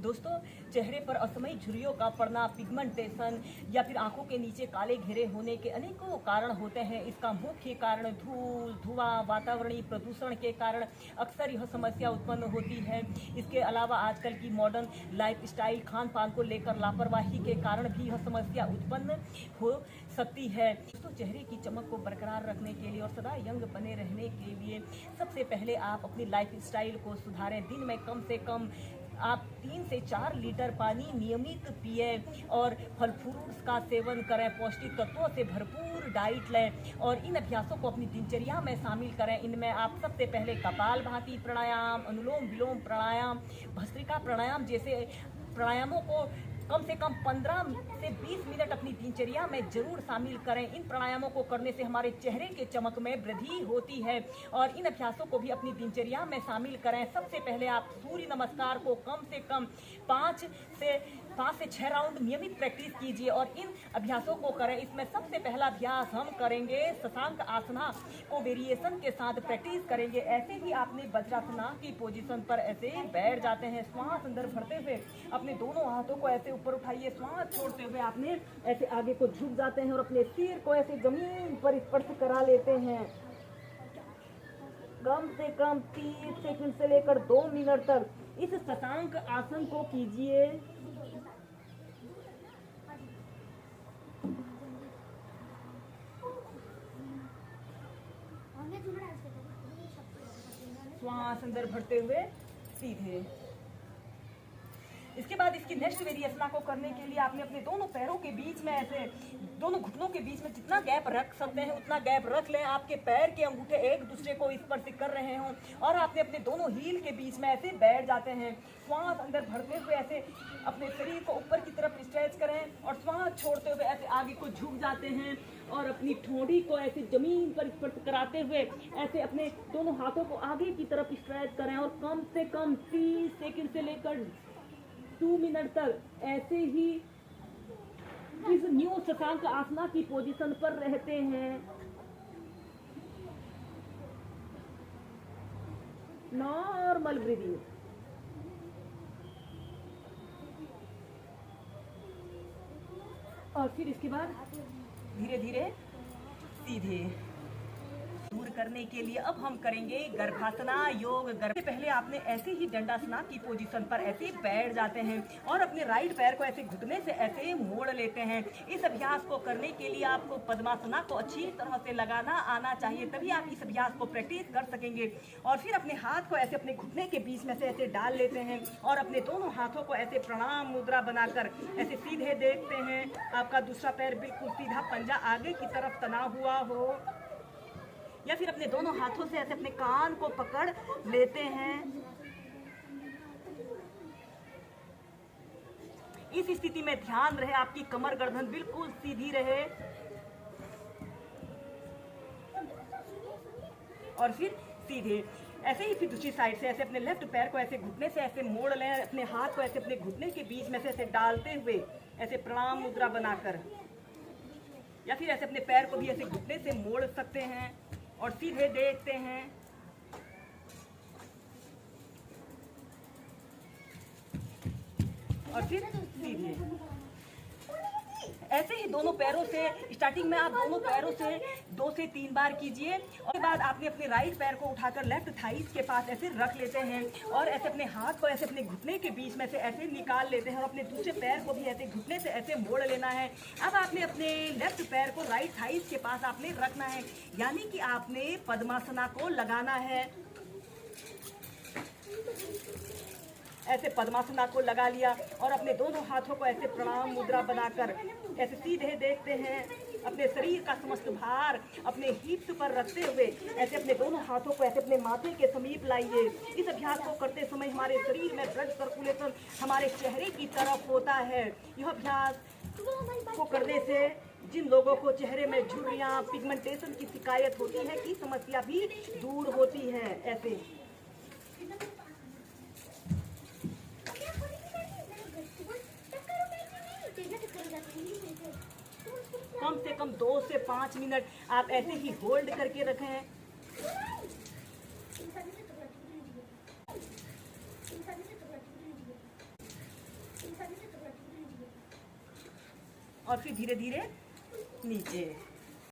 दोस्तों, चेहरे पर असमयी झुर्रियों का पड़ना, पिगमेंटेशन या फिर आंखों के नीचे काले घेरे होने के अनेकों कारण होते हैं। इसका मुख्य कारण धूल, धुआं, वातावरणीय प्रदूषण के कारण अक्सर यह समस्या उत्पन्न होती है। इसके अलावा आजकल की मॉडर्न लाइफस्टाइल, खान पान को लेकर लापरवाही के कारण भी यह समस्या उत्पन्न हो सकती है। दोस्तों, चेहरे की चमक को बरकरार रखने के लिए और सदा यंग बने रहने के लिए सबसे पहले आप अपनी लाइफस्टाइल को सुधारें। दिन में कम से कम आप 3 से 4 लीटर पानी नियमित पिए और फल फ्रूट्स का सेवन करें, पौष्टिक तत्वों से भरपूर डाइट लें और इन अभ्यासों को अपनी दिनचर्या में शामिल करें। इनमें आप सबसे पहले कपालभाति प्राणायाम, अनुलोम विलोम प्राणायाम, भस्त्रिका प्राणायाम जैसे प्राणायामों को कम से कम 15 से 20 मिनट अपनी दिनचर्या में जरूर शामिल करें। इन प्राणायामों को करने से हमारे चेहरे के चमक में वृद्धि होती है और इन अभ्यासों को भी अपनी दिनचर्या में शामिल करें। सबसे पहले आप सूर्य नमस्कार को कम से कम 5 से 6 राउंड नियमित प्रैक्टिस कीजिए और इन अभ्यासों को करें। इसमें सबसे पहला अभ्यास हम करेंगे शशांक आसना को वेरिएशन के साथ प्रैक्टिस करेंगे। ऐसे ही आपने वज्रासना की पोजीशन पर ऐसे बैठ जाते हैं। श्वास अंदर भरते हुए अपने दोनों हाथों को ऐसे ऊपर उठाइए। श्वास छोड़ते हुए आपने ऐसे आगे को झुक जाते हैं और अपने सिर को ऐसे जमीन पर स्पर्श करा लेते हैं। कम से कम 30 सेकंड से लेकर 2 मिनट तक इस शशांक आसन को कीजिए। श्वास अंदर भरते हुए सीधे। इसके बाद इसकी नेक्स्ट वेरिएशन को करने के लिए आपने अपने दोनों पैरों के बीच में ऐसे दोनों घुटनों के बीच में जितना गैप रख सकते हैं उतना गैप रख लें। आपके पैर के अंगूठे एक दूसरे को स्पर्श कर रहे हों और आपने अपने दोनों हील के बीच में ऐसे बैठ जाते हैं। श्वास अंदर भरते हुए ऐसे अपने शरीर को ऊपर की तरफ स्ट्रेच करें और श्वास छोड़ते हुए ऐसे आगे को झुक जाते हैं और अपनी ठोड़ी को ऐसे जमीन पर स्पर्श कराते हुए ऐसे अपने दोनों हाथों को आगे की तरफ स्ट्रेच करें और कम से कम 30 सेकंड से लेकर 2 मिनट तक ऐसे ही इस न्यू शशांक आसना की पोजीशन पर रहते हैं। Normal breathing. और फिर इसके बाद धीरे धीरे सीधे दूर करने के लिए अब हम करेंगे गर्भासना योग। गर्भ से पहले आपने ऐसे ही दंडासना की पोजीशन पर ऐसे बैठ जाते हैं और अपने राइट पैर को ऐसे घुटने से ऐसे मोड़ लेते हैं। इस अभ्यास को करने के लिए आपको पद्मासना को अच्छी तरह से लगाना आना चाहिए, तभी आप इस अभ्यास को प्रैक्टिस कर सकेंगे। और फिर अपने हाथ को ऐसे अपने घुटने के बीच में से ऐसे डाल लेते हैं और अपने दोनों हाथों को ऐसे प्रणाम मुद्रा बनाकर ऐसे सीधे देखते हैं। आपका दूसरा पैर बिल्कुल सीधा, पंजा आगे की तरफ तना हुआ हो, या फिर अपने दोनों हाथों से ऐसे अपने कान को पकड़ लेते हैं। इस स्थिति में ध्यान रहे आपकी कमर गर्दन बिल्कुल सीधी रहे। और फिर सीधे ऐसे ही फिर दूसरी साइड से ऐसे अपने लेफ्ट पैर को ऐसे घुटने से ऐसे मोड़ लें, अपने हाथ को ऐसे अपने घुटने के बीच में से ऐसे डालते हुए ऐसे प्रणाम मुद्रा बनाकर, या फिर ऐसे अपने पैर को भी ऐसे घुटने से मोड़ सकते हैं और सीधे देखते हैं। और फिर सीधे ऐसे ही दोनों पैरों से स्टार्टिंग में आप दोनों पैरों से 2 से 3 बार कीजिए। और उसके बाद आपने अपने राइट पैर को उठाकर लेफ्ट थाइस के पास ऐसे रख लेते हैं और ऐसे अपने हाथ को ऐसे अपने घुटने के बीच में से ऐसे निकाल लेते हैं और अपने दूसरे पैर को भी ऐसे घुटने से ऐसे मोड़ लेना है। अब आपने अपने लेफ्ट पैर को राइट थाइस के पास आपने रखना है, यानी कि आपने पद्मासना को लगाना है। ऐसे पद्मासना को लगा लिया और अपने दोनों हाथों को ऐसे प्रणाम मुद्रा बनाकर ऐसे सीधे देखते हैं। अपने शरीर का समस्त भार अपने हिप्स पर रखते हुए ऐसे अपने दोनों हाथों को ऐसे अपने माथे के समीप लाइए। इस अभ्यास को करते समय हमारे शरीर में ब्लड सर्कुलेशन हमारे चेहरे की तरफ होता है। यह अभ्यास को करने से जिन लोगों को चेहरे में झुर्रियां, पिगमेंटेशन की शिकायत होती है की समस्या भी दूर होती है। ऐसे कम से कम 2 से 5 मिनट आप ऐसे ही होल्ड करके रखें। और फिर धीरे धीरे नीचे।